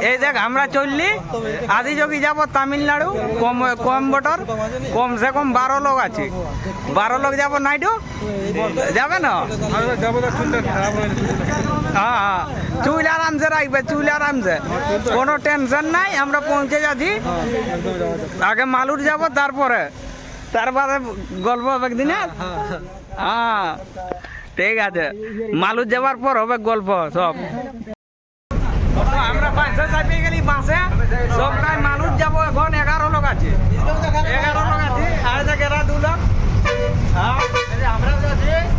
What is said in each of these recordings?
এই দেখ আমরা চললি আদি যোগী যাব তামিলনাড়ু কোয়েম্বাটোর, কমসে কম 12 লোক আছে। 12 লোক যাব নাইডু যাবে না? হ্যাঁ হ্যাঁ, চুল আরামসে রাখবে, চুল আরামসে, কোনো টেনশন নাই। আমরা পৌঁছে যাচ্ছি, আগে মালুর যাব, তারপরে গল্প হবে একদিন। হ্যাঁ ঠিক আছে, মালুর যাবার পর হবে গল্প সব। আমরা বাসে চাপিয়ে গেলি, বাসে সবটাই মালুর যাবো। এখন 11 লোক আছে, 11 লোক আছে। আর দেখ এরা 2 লোক,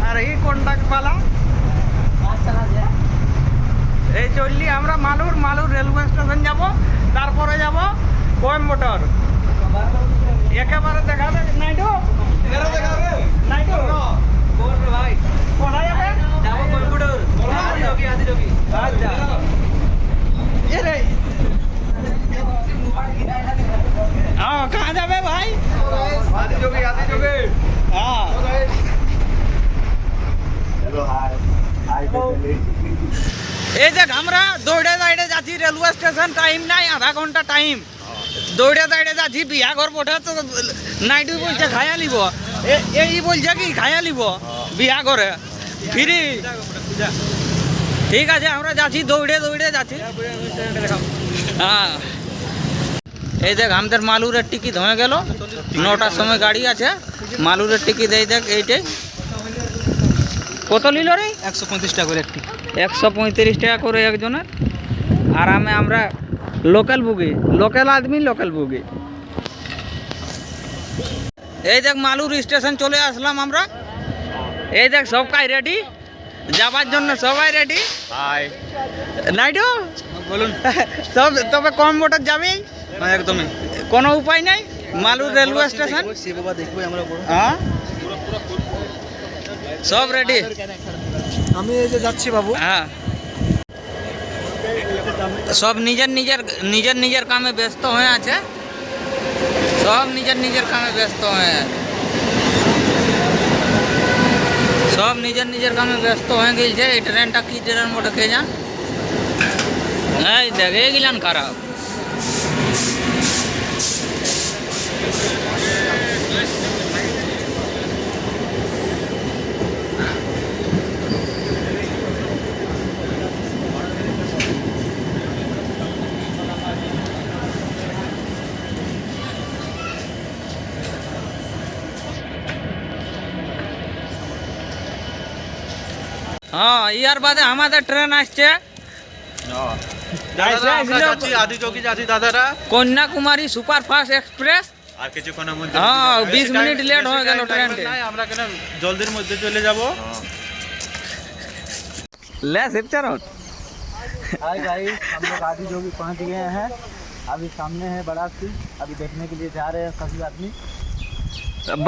আর এই কন্ট্যাক্ট পালা এই চললি আমরা মালুর রেলওয়ে স্টেশন যাব, তারপরে যাব কোয়েম্বাটোর। একেবারে দেখাবে নাইডু, নাইডু ভাই কোথায় যাবে? যাবো কোয়েম্বাটোর, আদি যোগী। আচ্ছা कहाँ जाबे भाई? आदि जोगी। हाँ এই দেখ আমরা দৌড়ে দাঁড়িয়ে যাচ্ছি রেলওয়ে স্টেশন, টাইম নাই, আধা ঘন্টা টাইম। দৌড়ে দাঁড়িয়ে যাচ্ছি, বিয়া ঘর পঠে তো নাইডু বলছে খায়া লিব, এই বলছে কি খায়া লিব বিয়া ঘরে ফ্রি। ঠিক আছে আমরা যাচ্ছি, দৌড়ে যাচ্ছি। হ্যাঁ এই দেখ আমাদের মালুরের টিকিট হয়ে গেল, 9টার সময় গাড়ি আছে। মালুরের টিকিট এই দেখ, এইটাই। কত নিল রে? 135 টাকা করে একটি, 135 টাকা করে একজনের। আরামে আমরা লোকাল বুগি, লোকাল আদমি লোকাল বুগি। এই দেখ মালুর স্টেশন চলে আসলাম আমরা। এই দেখ সবকাই রেডি যাবার জন্য, সবাই রেডি। নাইডু বলুন সব, তবে কোয়েম্বাটোর যাবি? একদমই কোনো উপায় নাই। মালুর রেলওয়ে স্টেশন হ্যাঁ সব রেডি। আমি এই যে যাচ্ছি বাবু। হ্যাঁ সব নিজের কামে ব্যস্ত হয়ে আছে, সব নিজের কামে ব্যস্ত হয়ে, সব নিজের কামে ব্যস্ত হয়ে গেছে। এই ট্রেনটা কি ট্রেন মোটে খেয়ে যান, এই দেখে গেলেন খারাপ। হ্যাঁ ইয়ার বাদে আমাদের ট্রেন আসছে, আদি যোগী যাচ্ছি দাদারা, কন্যাকুমারী সুপারফাস্ট এক্সপ্রেস। আর কিছুক্ষণের মধ্যে 20 মিনিট লেট হয়ে গেল ট্রেনটি। আমরা কেন জলদির মধ্যে চলে যাব। ले सिप्चर हाय गाइस, हम लोग आदि जोगी पहुंच गए हैं। अभी सामने है बाराती, अभी देखने के लिए जा रहे हैं सभी आदमी।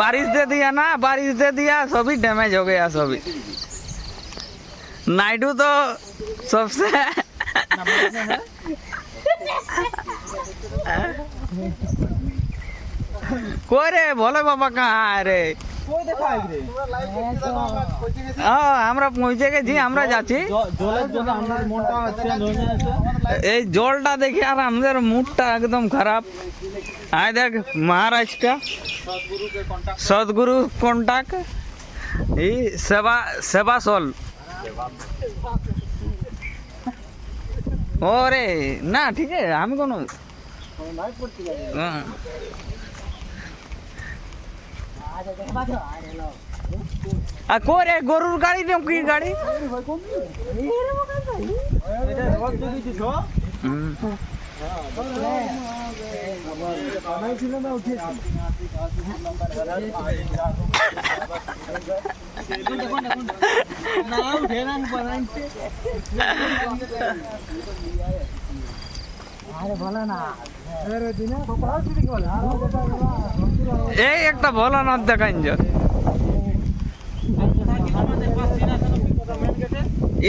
बारिश दे दिया ना, बारिश दे दिया, सभी डैमेज हो गया सभी। नायडू तो सबसे कोई रे भोले बाबा कहाँ है रे? আমরা পৌঁছে গেছি, আমরা যাচ্ছি। এই জলটা দেখি আর আমাদের মুডটা একদম খারাপ। আয় দেখ মহারাষ্ট্র সদগুরু কন্টাক্ট, এই সেবা সল। ওরে না ঠিক আছে, আমি কোনো করে গরুর গাড়ি নেও, কি গাড়ি? এই একটা ভোলানাথ দেখাইন যে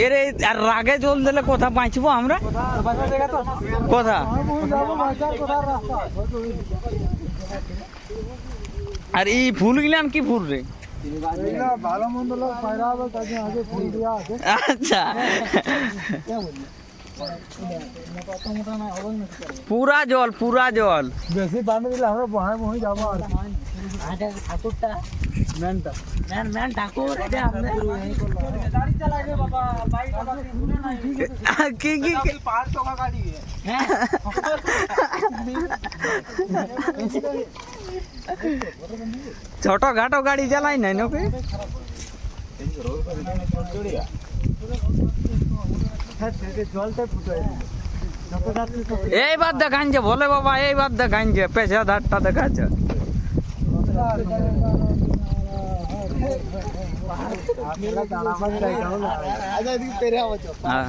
এর আর রাগে জল দিলে কোথা বাঁচবো আমরা, কোথা? আর এই ফুল গিলাম কি ফুল রে? ভালো মন্দ লোক পায়রা হবে, তার জন্য আগে ফুল দেওয়া আছে। আচ্ছা পুরা জল পুরা জল। বেশি পানি দিলে আমরা বহায় বহায় যাবো আর ঠাকুরটা মেনটা ম্যান ঠাকুর এটা আমরা কি কি কি? হ্যাঁ ছোট ঘাটো গাড়ি চালাই নাই নাকি? জলটা ফুটাই এইবার দেখাইছে ভোলে বাবা, এইবার দেখাইছে পেশাদারটা দেখাচ্ছে। হ্যাঁ।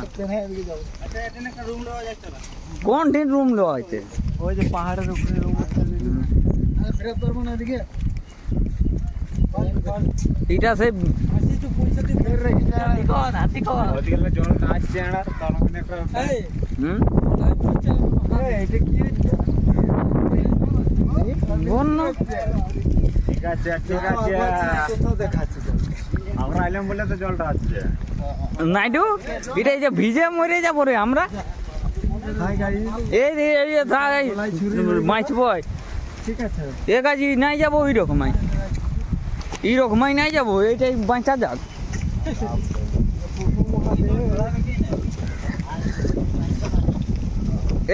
কোন ঠিক রুম লো আছে? ওই যে পাহাড়ের উপরে এটা সেই হুম বন্য ঠিক আছে দেখাচ্ছে আমরা আইলাম বলে তো জলটা আসছে। নাইডু এটা এই যে ভিজে মরে যাবো রে আমরা। এই রে এই যে মাছ বয় ঠিক আছে এ কাজে নাই যাবো ওই রকমাই, এই রকমাই নাই যাবো, এইটাই বাঁচা যাক।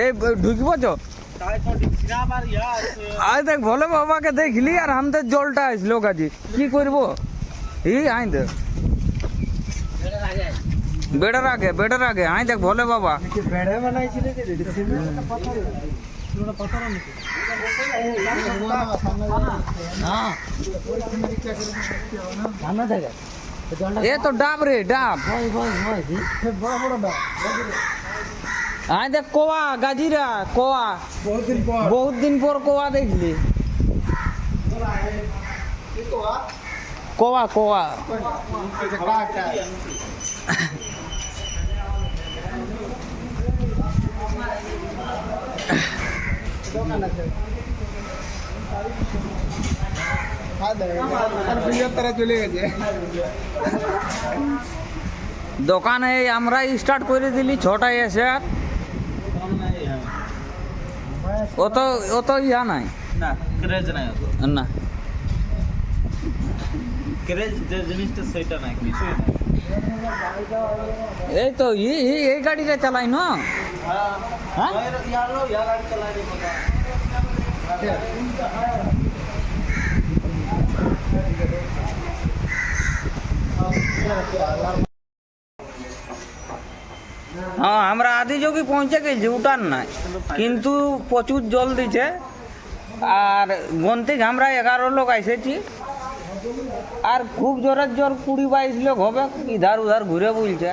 এই ঢুকবো তো আজ দেখ ভোলে বাবাকে দেখলি আর আমাদের জলটা আসলো কাজে কি করবো? এই আই দেখ বেড়ার আগে আই দেখ ভোলে বাবা বেড়ে বানাইছিল সামনে থেকে এ তো ডাব রে ডাব। বড় বড় না আই দেখ কোয়া গাজিরা কোয়া, বহুত দিন পর কোয়া দেখলি। কোয়া কোয়া চলে গেছে দোকানে আমরা স্টার্ট করে দিলি 6টায় এসে, আর অত ইয়া নাই না ক্রেজ নাই না। ক্রেজ যে জিনিসটা সেটা নাই কিছুই নাই। এই তো এই গাড়িটা চালাই না। হ্যাঁ গাড়ি চালাই রে হ্যাঁ আমরা আদি যোগী পৌঁছে গেছি, উঠান নাই কিন্তু প্রচুর জল দিছে। আর গন্তিক আমরা 11 লোক এসেছি, আর খুব জোরের জল 20-22 লোক হবে, ইধার উধার ঘুরে বলছে।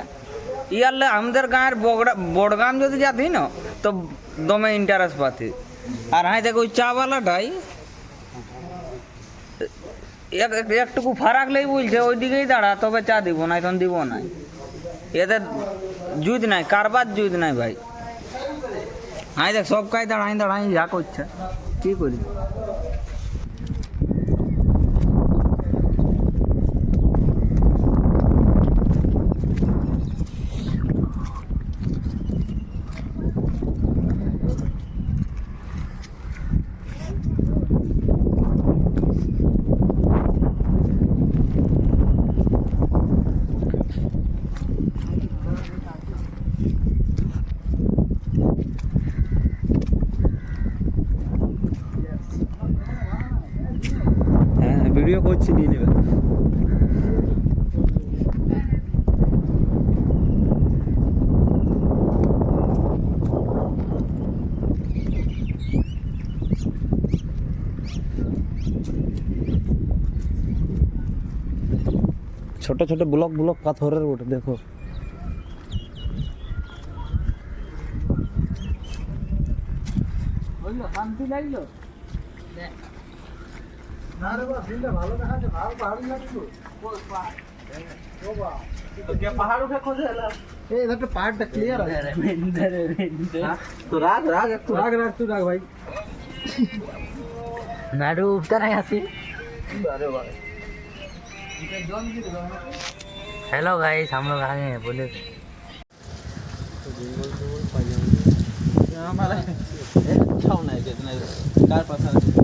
ইয়ারলে আমাদের গাঁয়ের বড়গাম যদি যাতি না তো দমে ইন্টারেস্ট পাতি। আর হাই দেখ ওই চাওয়ালাটাই একটুকু ফারাক লেই বলছে ওই দিকেই দাঁড়া, তবে চা দিব না, এখন দিব না। এদের জুত নাই, কারবার জুত নাই ভাই। হাই দেখ সব কাজ দাঁড়াই যা করছে, কি করি? ভিডিও করছি, নিয়ে নেবে। ছোট ছোট ব্লক ব্লক পাথরের ওটা দেখো। শান্তি লাগলো। পাহাড় উঠে খোঁজে এলাম এই একটা পাহাড়টা ক্লিয়ার আছে তো রাগ একটু রাগ তুই রাগ ভাই नाडू उठता नहीं हंसी। हेलो गाइस, हम लोग आ गए हैं बोले। हमारा अच्छा होना है कितना कार पसंद